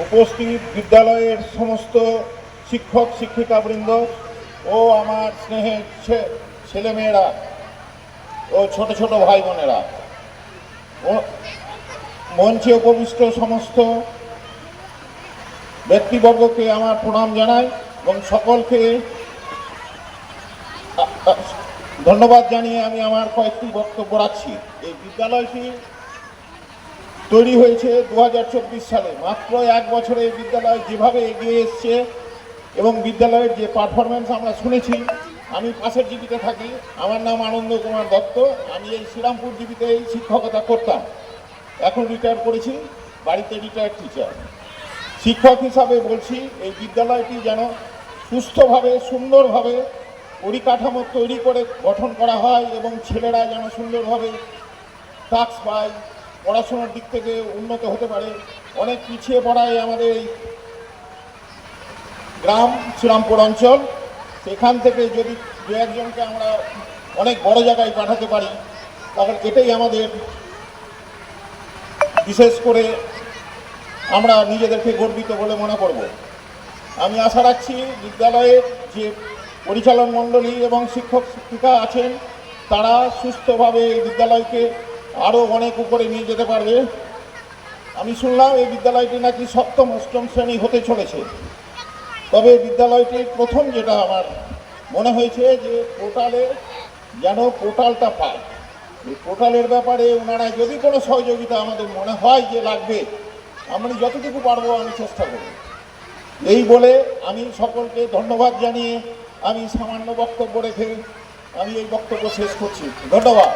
উপস্থিত বিদ্যালয়ের সমস্ত শিক্ষক শিক্ষিকাবৃন্দ ও আমার স্নেহের ছেলেমেয়েরা ও ছোট ছোট ভাই বোনেরা ও মঞ্চে উপবিষ্ট সমস্ত ব্যক্তিবর্গকে আমার প্রণাম জানাই এবং সকলকে ধন্যবাদ জানিয়ে আমি আমার কয়েকটি বক্তব্য রাখছি। এই বিদ্যালয়টি তৈরি হয়েছে 2024 সালে। মাত্র এক বছরে এই বিদ্যালয় যেভাবে এগিয়ে এসছে এবং বিদ্যালয়ের যে পারফরমেন্স আমরা শুনেছি। আমি পাশের জিপিতে থাকি, আমার নাম আনন্দ কুমার দত্ত। আমি এই শ্রীরামপুর জিপিতেই শিক্ষকতা করতাম, এখন রিটায়ার করেছি, বাড়িতে রিটায়ার্ড টিচার। শিক্ষক হিসাবে বলছি, এই বিদ্যালয়টি যেন সুস্থভাবে সুন্দরভাবে পরিকাঠামো তৈরি করে গঠন করা হয় এবং ছেলেরা যেন সুন্দরভাবে টাস্ক পায়, পড়াশোনার দিক থেকে উন্নত হতে পারে। অনেক পিছিয়ে পড়ায় আমাদের এই গ্রাম শ্রীরামপুর অঞ্চল, সেখান থেকে যদি দু একজনকে আমরা অনেক বড় জায়গায় পাঠাতে পারি তাহলে এটাই আমাদের বিশেষ করে আমরা নিজেদেরকে গর্বিত বলে মনে করব। আমি আশা রাখছি বিদ্যালয়ের যে পরিচালন মণ্ডলী এবং শিক্ষক শিক্ষিকা আছেন তারা সুস্থভাবে এই বিদ্যালয়কে আরও অনেক উপরে নিয়ে যেতে পারবে। আমি শুনলাম এই বিদ্যালয়টি নাকি সপ্তম অষ্টম শ্রেণী হতে চলেছে। তবে বিদ্যালয়টির প্রথম যেটা আমার মনে হয়েছে যে পোর্টালটা পায়। এই পোর্টালের ব্যাপারে ওনারা যদি কোনো সহযোগিতা আমাদের মনে হয় যে লাগবে, আমি যতটুকু পারবো আমি চেষ্টা করব। এই বলে আমি সকলকে ধন্যবাদ জানিয়ে আমি সামান্য বক্তব্য রেখে আমি এই বক্তব্য শেষ করছি। ধন্যবাদ।